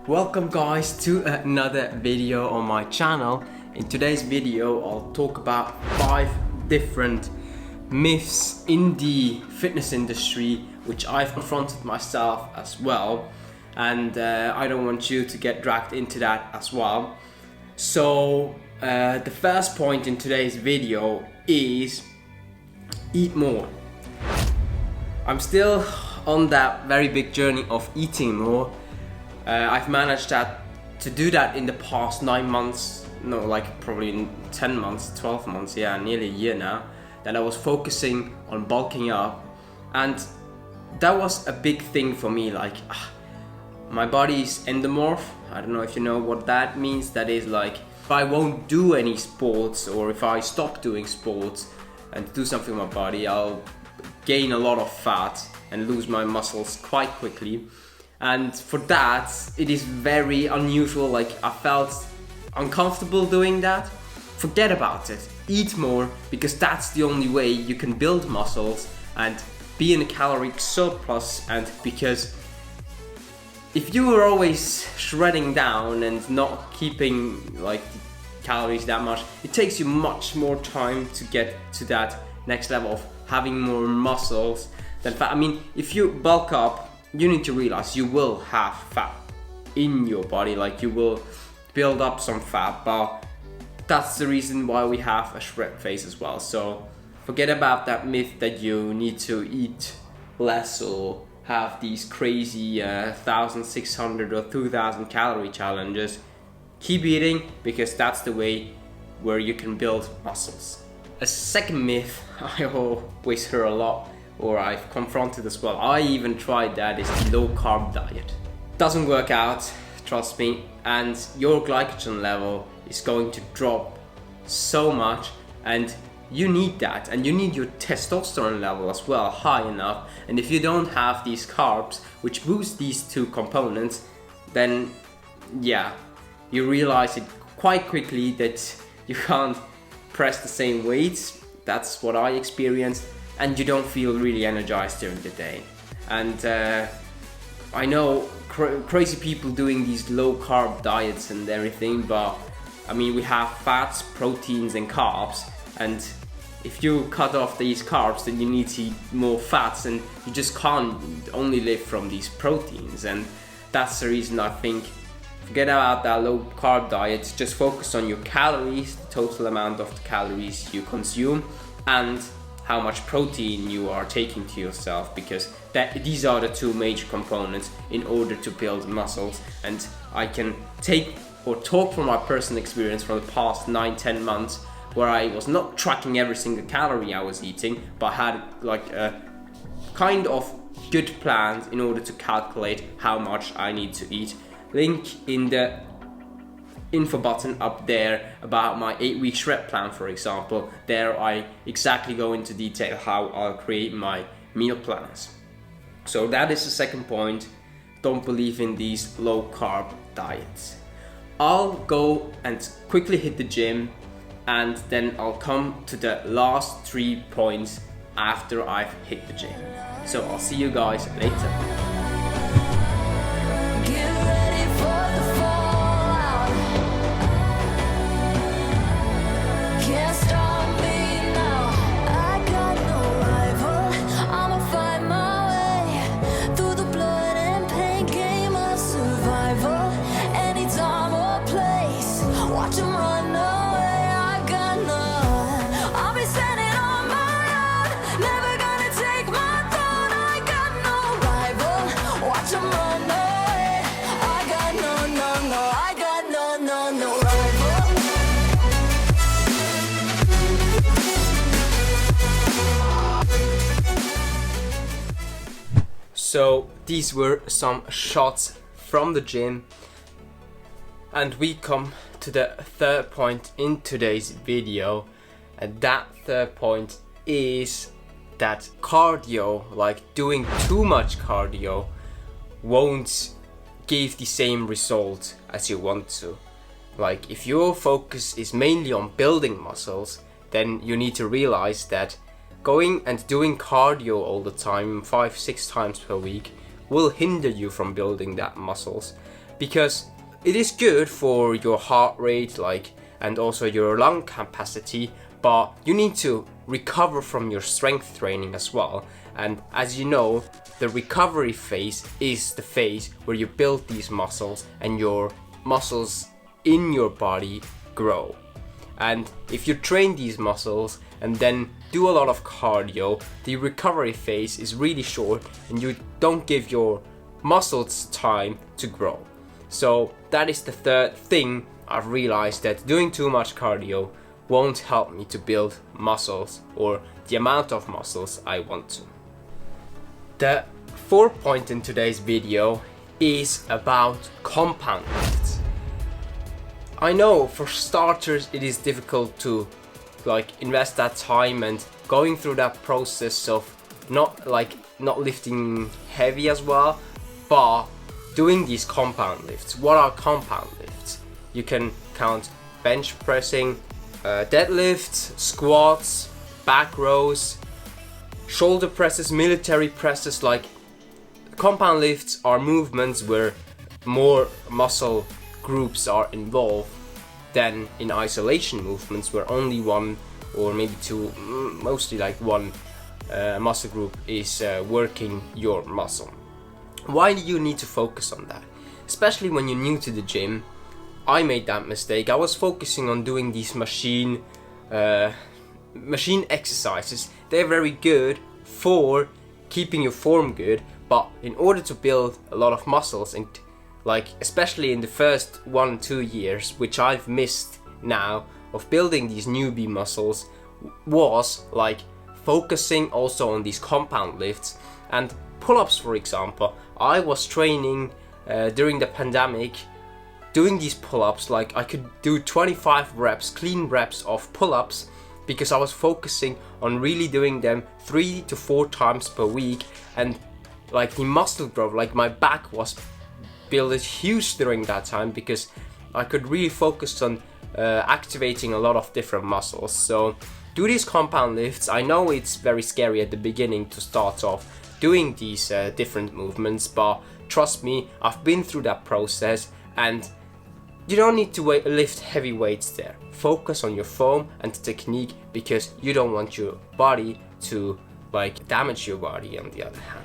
Welcome guys to another video on my channel. In today's video I'll talk about 5 different myths in the fitness industry which I've confronted myself as well, and I don't want you to get dragged into that as well. So the first point in today's video is eat more. I'm still on that very big journey of eating more. I've managed to do that in the past 9 months, no, like probably 10 months, 12 months, yeah, nearly a year now, that I was focusing on bulking up. And that was a big thing for me, like my body is endomorph. I don't know if you know what that means. That is like, if I won't do any sports, or if I stop doing sports and do something with my body, I'll gain a lot of fat and lose my muscles quite quickly. And for that, it is very unusual. Like, I felt uncomfortable doing that. Forget about it. Eat more, because that's the only way you can build muscles and be in a caloric surplus. And because if you were always shredding down and not keeping like calories that much, it takes you much more time to get to that next level of having more muscles than fat. I mean, if you bulk up, you need to realize you will have fat in your body, like you will build up some fat, but that's the reason why we have a shred phase as well. So forget about that myth that you need to eat less or have these crazy 1,600 or 2,000 calorie challenges. Keep eating, because that's the way where you can build muscles. A second myth I always hear a lot, or I've confronted as well, I even tried that, is the low carb diet. Doesn't work out, trust me, and your glycogen level is going to drop so much, and you need that, and you need your testosterone level as well high enough. And if you don't have these carbs which boost these two components, then yeah, you realize it quite quickly that you can't press the same weights. That's what I experienced. And you don't feel really energized during the day. And I know crazy people doing these low carb diets and everything, but I mean, we have fats, proteins and carbs, and if you cut off these carbs, then you need to eat more fats, and you just can't only live from these proteins. And that's the reason I think, forget about that low carb diet, just focus on your calories, the total amount of the calories you consume, and how much protein you are taking to yourself, because these are the two major components in order to build muscles. And I can take or talk from my personal experience from the past 9-10 months, where I was not tracking every single calorie I was eating, but had like a kind of good plan in order to calculate how much I need to eat. Link in the info button up there about my 8-week shred plan, for example. There I exactly go into detail how I'll create my meal plans. So that is the second point. Don't believe in these low carb diets. I'll go and quickly hit the gym, and then I'll come to the last 3 points after I've hit the gym. So I'll see you guys later. So these were some shots from the gym, and we come to the third point in today's video, and that third point is that cardio, like doing too much cardio, won't give the same result as you want to. Like, if your focus is mainly on building muscles, then you need to realize that going and doing cardio all the time, 5-6 times per week, will hinder you from building that muscles, because it is good for your heart rate, and also your lung capacity, but you need to recover from your strength training as well. And as you know, the recovery phase is the phase where you build these muscles and your muscles in your body grow. And if you train these muscles and then do a lot of cardio, the recovery phase is really short and you don't give your muscles time to grow. So that is the third thing I've realized, that doing too much cardio won't help me to build muscles or the amount of muscles I want to. The fourth point in today's video is about compound lifts. I know for starters it is difficult to invest that time and going through that process of not lifting heavy as well, but doing these compound lifts. What are compound lifts? You can count bench pressing, deadlifts, squats, back rows, shoulder presses, military presses. Compound lifts are movements where more muscle groups are involved than in isolation movements where only one or maybe two, mostly one muscle group is working your muscle. Why do you need to focus on that? Especially when you're new to the gym. I made that mistake. I was focusing on doing these machine exercises. They're very good for keeping your form good, but in order to build a lot of muscles, and especially in the first 1-2 years, which I've missed now of building these newbie muscles, was focusing also on these compound lifts and pull-ups. For example, I was training during the pandemic doing these pull-ups. I could do 25 reps, clean reps of pull-ups, because I was focusing on really doing them 3 to 4 times per week. And the muscle growth, my back was built huge during that time, because I could really focus on activating a lot of different muscles. So do these compound lifts. I know it's very scary at the beginning to start off doing these different movements, but trust me, I've been through that process, and you don't need to lift heavy weights there. Focus on your form and technique, because you don't want your body to damage your body on the other hand.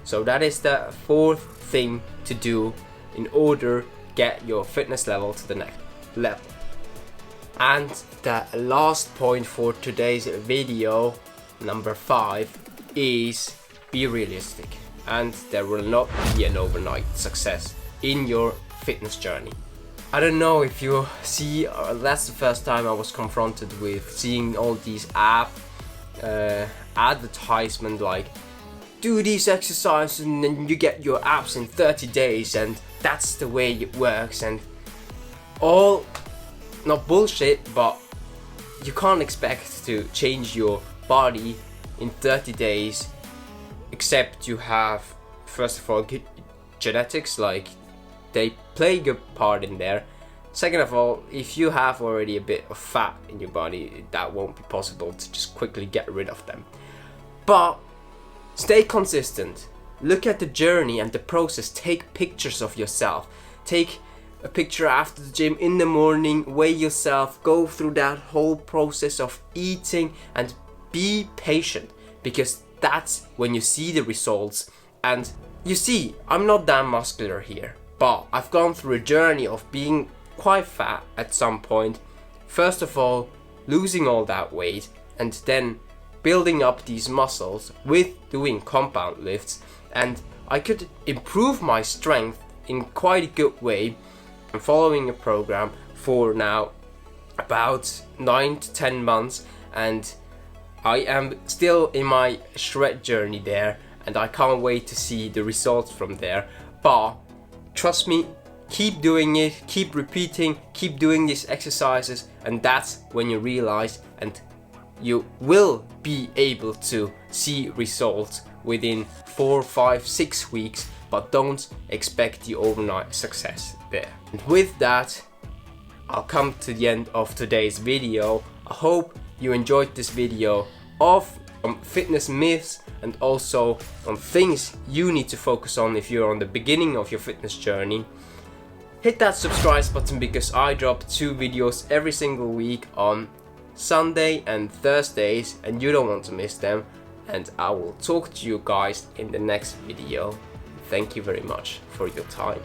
So that is the fourth thing to do in order to get your fitness level to the next level. And the last point for today's video, number 5, is be realistic, and there will not be an overnight success in your fitness journey. I don't know if you see, that's the first time I was confronted with seeing all these advertisement do these exercises and then you get your abs in 30 days and that's the way it works, and all not bullshit, but you can't expect to change your body in 30 days except you have, first of all, good genetics, they play a good part in there. Second of all, if you have already a bit of fat in your body, that won't be possible to just quickly get rid of them. But stay consistent. Look at the journey and the process. Take pictures of yourself. Take a picture after the gym in the morning, weigh yourself, go through that whole process of eating, and be patient, because that's when you see the results. And you see, I'm not that muscular here, but I've gone through a journey of being quite fat at some point. First of all, losing all that weight, and then building up these muscles with doing compound lifts. And I could improve my strength in quite a good way. I'm following a program for now about 9 to 10 months, and I am still in my shred journey there, and I can't wait to see the results from there. But trust me, keep doing it, keep repeating, keep doing these exercises, and that's when you realize and you will be able to see results within 4, 5, 6 weeks, but don't expect the overnight success there. And with that, I'll come to the end of today's video. I hope you enjoyed this video of fitness myths and also on things you need to focus on if you're on the beginning of your fitness journey. Hit that subscribe button because I drop 2 videos every single week on Sunday and Thursdays, and you don't want to miss them. And I will talk to you guys in the next video. Thank you very much for your time.